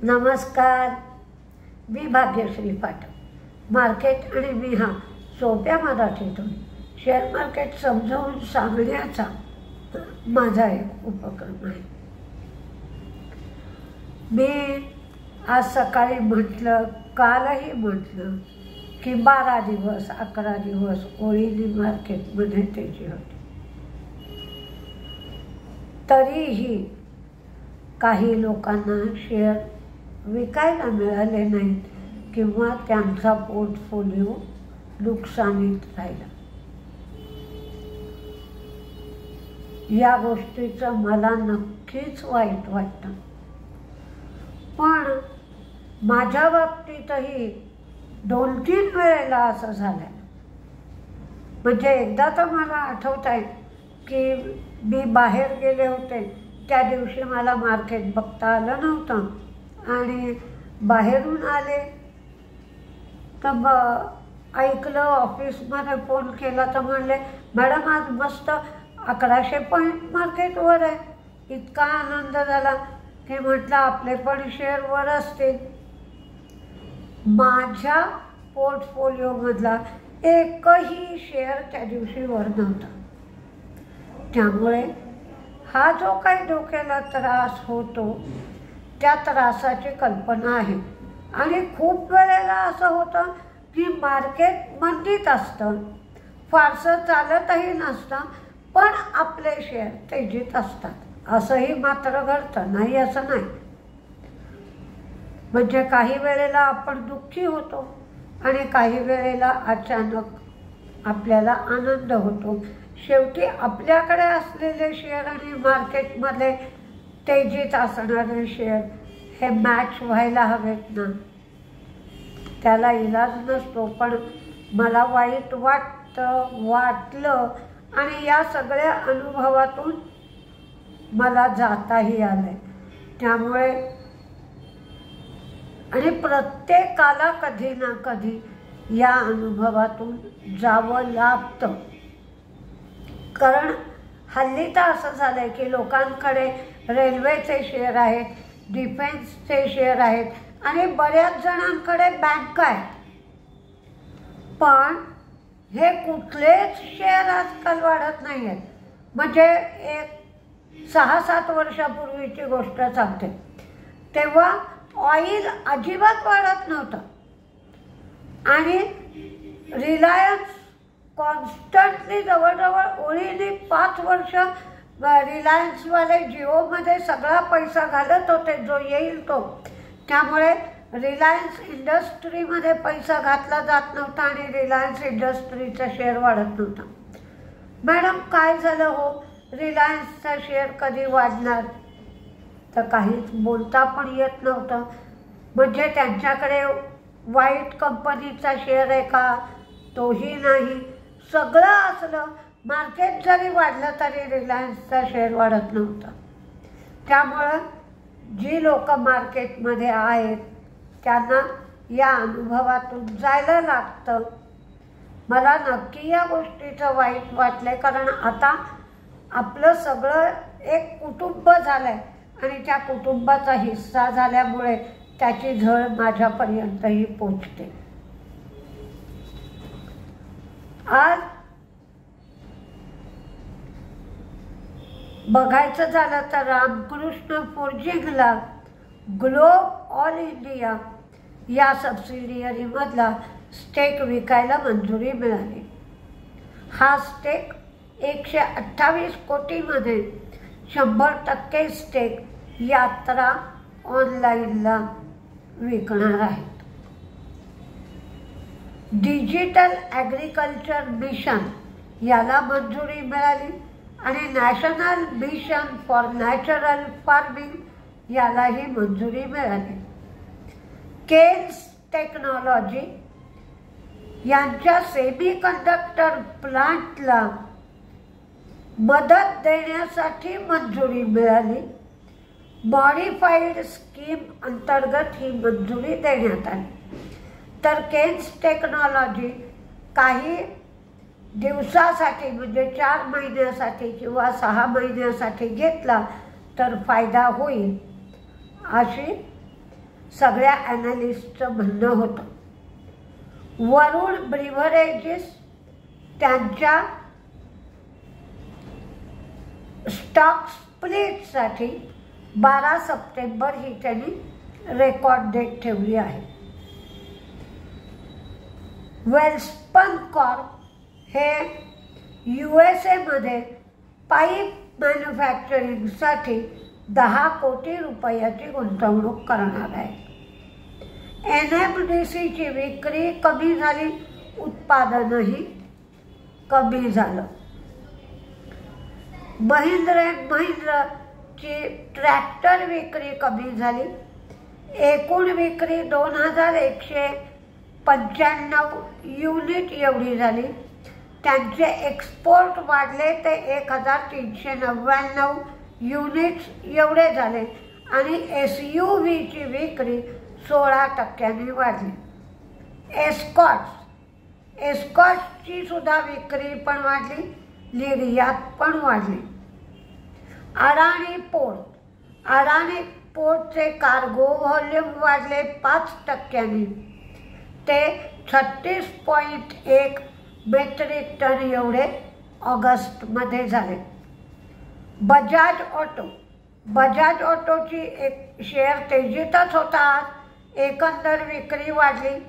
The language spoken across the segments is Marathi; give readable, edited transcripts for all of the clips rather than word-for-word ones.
नमस्कार, मी भाग्यश्री पाठक. मार्केट आणि मी हा सोप्या मराठीतून शेअर मार्केट समजावून सांगण्याचा माझा एक उपक्रम आहे. मी आज सकाळी म्हटलं, कालही म्हटलं की 12 दिवस 11 दिवस ओळीने मार्केटमध्ये तेजी होती. तरीही काही लोकांना शेअर विकायला मिळाले नाहीत किंवा त्यांचा पोर्टफोलिओ नुकसानीत राहिला. या गोष्टीचं मला नक्कीच वाईट वाटतं. पण माझ्या बाबतीतही 2-3 वेळेला असं झालं. म्हणजे एकदा तर मला आठवत आहे की मी बाहेर गेले होते, त्या दिवशी मला मार्केट बघता आलं नव्हतं आणि बाहेरून आले तर ऐकलं, ऑफिसमध्ये फोन केला तर म्हणले, मॅडम आज मस्त 1100 पॉईंट मार्केटवर आहे. इतका आनंद झाला की म्हटलं आपले पण शेअर वर असतील. माझ्या पोर्टफोलिओमधला एकही शेअर त्या दिवशी वर नव्हता. त्यामुळे हा जो काही डोक्याला त्रास होतो त्या त्रासाची कल्पना आहे. आणि खूप वेळेला असं होतं की मार्केट मंदीत असतं, फारसं चालतही नसतं, पण आपले शेअर तेजीत असतात. असंही मात्र घडतं, नाही असं नाही. म्हणजे काही वेळेला आपण दुःखी होतो आणि काही वेळेला अचानक आपल्याला आनंद होतो. शेवटी आपल्याकडे असलेले शेअर आणि मार्केटमध्ये तेजीत असणारे शेअर हे मॅच व्हायला हवेत ना. त्याला इलाज नसतो. पण मला वाईट वाटलं आणि या सगळ्या अनुभवातून मला जाताही आलंय. त्यामुळे आणि प्रत्येकाला कधी ना कधी या अनुभवातून जावं लागतं. कारण हल्ली तर असं झालंय की लोकांकडे रेल्वेचे शेअर आहेत, डिफेन्सचे शेअर आहेत आणि बऱ्याच जणांकडे बँका आहेत. पण हे कुठलेच शेअर आजकाल वाढत नाही आहेत. म्हणजे एक 6-7 वर्षापूर्वीची गोष्ट सांगते, तेव्हा ऑइल अजिबात वाढत नव्हतं आणि रिलायन्स कॉन्स्टंटली जवळजवळ ओळीने 5 वर्ष रिलायन्सवाले जिओमध्ये सगळा पैसा घालत होते जो येईल तो. त्यामुळे रिलायन्स इंडस्ट्रीमध्ये पैसा घातला जात नव्हता आणि रिलायन्स इंडस्ट्रीचा शेअर वाढत नव्हता. मॅडम काय झालं हो, रिलायन्सचा शेअर कधी वाढणार? तर काहीच बोलता पण येत नव्हतं. म्हणजे त्यांच्याकडे वाईट कंपनीचा शेअर आहे का, तोही नाही. सगळं असलं, मार्केट जरी वाढलं तरी रिलायन्सचा शेअर वाढत नव्हता. त्यामुळं जी लोक मार्केटमध्ये आहेत त्यांना या अनुभवातून जायला लागतं. मला नक्की या गोष्टीचं वाईट वाटलंय. कारण आता आपलं सगळं एक कुटुंब झालं आहे आणि त्या कुटुंबाचा हिस्सा झाल्यामुळे त्याची झळ माझ्यापर्यंतही पोचते. आज बघायचं झालं तर रामकृष्ण फोर्जिंगला ग्लोब ऑल इंडिया या सबसिडियरीमधला स्टेक विकायला मंजुरी मिळाली. हा स्टेक 128 कोटीमध्ये 100% स्टेक यात्रा ऑनलाईनला विकणार आहेत. डिजिटल ॲग्रिकल्चर मिशन याला मंजुरी मिळाली आणि national mission for natural farming यालाही मंजुरी मिळाली. केन्स टेक्नॉलॉजी यांच्या सेमीकंडक्टर प्लांटला मदत देण्यासाठी मंजुरी मिळाली. मॉडिफाईड स्कीम अंतर्गत ही मंजुरी देण्यात आली. तर केन्स टेक्नॉलॉजी काही दिवसासाठी म्हणजे 4 महिन्यासाठी किंवा 6 महिन्यासाठी घेतला तर फायदा होईल अशी सगळ्या ॲनालिस्टचं म्हणणं होतं. वरुण ब्रिव्हरेजेस त्यांच्या स्टॉक स्प्लिटसाठी 12 सप्टेंबर ही त्यांनी रेकॉर्ड डेट ठेवली आहे. वेल्स्पन कॉर्प हे USA मध्ये पाईप मॅन्युफॅक्चरिंगसाठी 10 कोटी रुपयाची गुंतवणूक करणार आहे. NMDCची विक्री कमी झाली, उत्पादनही कमी झालं. महिंद्रा अँड महिंद्राची ट्रॅक्टर विक्री कमी झाली. एकूण विक्री 2195 युनिट एवढी झाली. त्यांचे एक्सपोर्ट वाढले ते 1399 युनिट्स एवढे झाले आणि SUVची विक्री 16% वाढली. एस्कॉर्ट्सची सुद्धा विक्री पण वाढली, निर्यात पण वाढली. अडाणी पोर्टचे कार्गो व्हॉल्यूम वाढले 5% ते 36.1 मेट्रिक टन एवढे ऑगस्टमध्ये झाले. बजाज ऑटोची एक शेअर तेजीतच होता. एकंदर विक्री वाढली.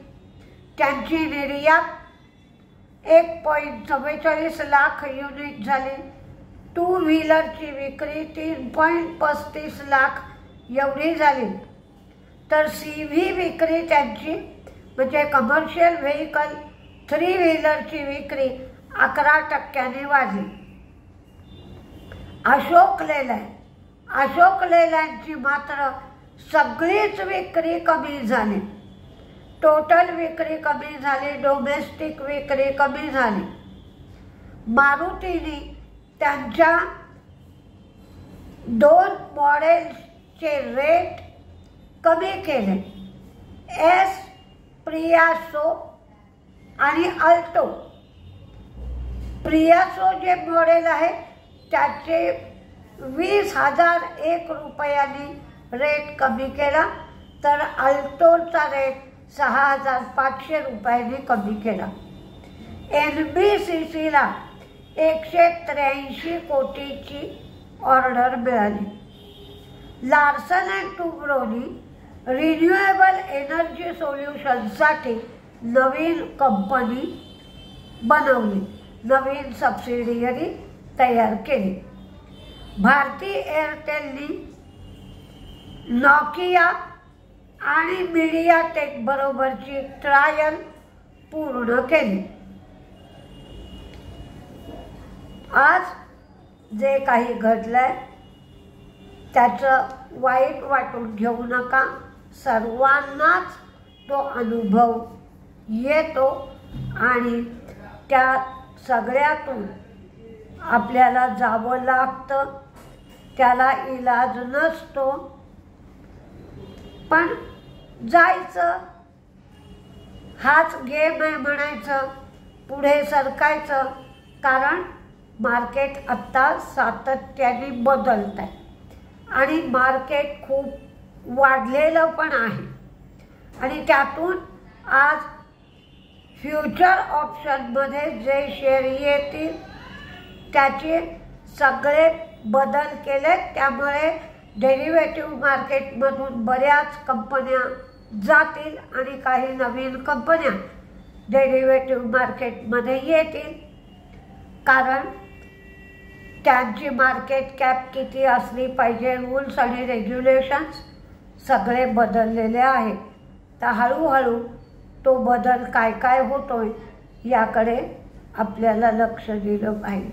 त्यांची निर्यात 1.44 लाख युनिट झाली. 2 व्हीलरची विक्री 3.35 लाख एवढी झाली. तर CV विक्री त्यांची म्हणजे कमर्शियल व्हेकल 3 व्हीलरची विक्री 11% वाढली. अशोक लेलँडची मात्र सगळीच विक्री कमी झाली. टोटल विक्री कमी झाली, डोमेस्टिक विक्री कमी झाली. मारुतीने त्यांच्या 2 मॉडेल्सचे रेट कमी केले, प्रियासो आणि अल्टो. प्रियासो जे मॉडेल आहे त्याचे 20,001 रुपयांनी रेट कमी केला, तर अल्टोचा रेट 6,500 रुपयांनी कमी केला. NBCCला 183 कोटीची ऑर्डर मिळाली. लार्सन अँड टुब्रोनी रिन्युएबल एनर्जी सोल्युशनसाठी नवीन कंपनी बनवली, नवीन सबसिडियरी तयार केली. भारती एअरटेलनी नोकिया आणि मीडियाटेक बरोबरची ट्रायल पूर्ण केली. आज जे काही घडलंय त्याचं वाईट वाटून घेऊ नका. सर्वांनाच तो अनुभव येतो आणि त्या सगळ्यातून आपल्याला जावं लागतं. त्याला इलाज नसतो, पण जायचं. हाच गेम आहे म्हणायचं, पुढे सरकायचं. कारण मार्केट आत्ता सातत्याने बदलत आहे आणि मार्केट खूप वाढलेलं पण आहे. आणि त्यातून आज फ्युचर ऑप्शनमध्ये जे शेअर येतील त्याचे सगळे बदल केले. त्यामुळे डेरिव्हेटिव्ह मार्केटमधून बऱ्याच कंपन्या जातील आणि काही नवीन कंपन्या डेरिव्हेटिव्ह मार्केटमध्ये येतील. कारण त्यांची मार्केट कॅप किती असली पाहिजे, रूल्स आणि रेग्युलेशन्स सगळे बदललेले आहेत. तर हळूहळू तो बदल काय काय होतोय याकडे आपल्याला लक्ष दिलं पाहिजे.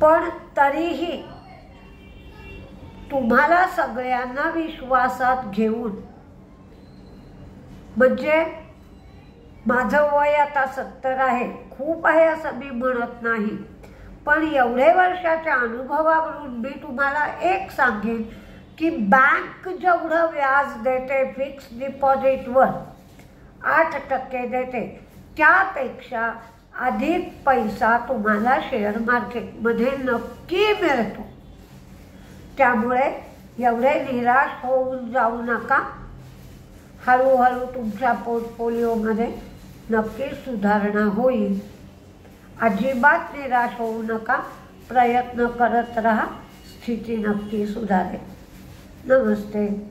पण तरीही तुम्हाला सगळ्यांना विश्वासात घेऊन, म्हणजे माझं वय आता 70 आहे, खूप आहे असं मी म्हणत नाही, पण एवढे वर्षाच्या अनुभवावरून मी तुम्हाला एक सांगेन की बँक जेवढं व्याज देते फिक्स डिपॉझिटवर 8% देते, त्यापेक्षा अधिक पैसा तुम्हाला शेअर मार्केटमध्ये नक्की मिळतो. त्यामुळे एवढे निराश होऊन जाऊ नका. हळूहळू तुमच्या पोर्टफोलिओमध्ये नक्की सुधारणा होईल. अजिबात निराश होऊ नका, प्रयत्न करत राहा, स्थिती नक्की सुधारेल. नमस्ते.